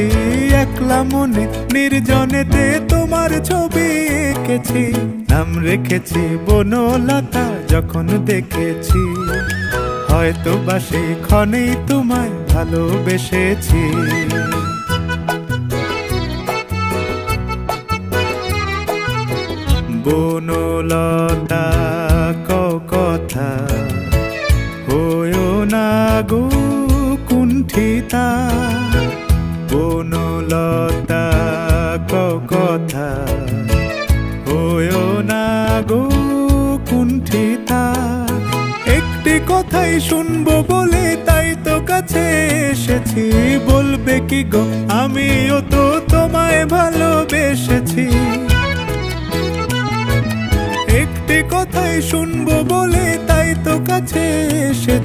এসেছি একলা মনে নির্জনেতে তোমার ছবি এঁকেছি, নাম রেখেছি বনলতা যখন দেখেছি, হয়তো বা সেই ক্ষণেই তোমায় ভালোবেসেছি। বনলতা কথা হয়ো না গো কুণ্ঠিতা, বনলতা কথা হয়ো না গো কুণ্ঠিতা। একটি কথাই শুনবো বলে তাই তো কাছে এসেছি, বলবে কি গো আমিও তো তোমায় ভালোবেসেছি। একটি কথাই শুনবো বলে তাই তো কাছে এসেছি,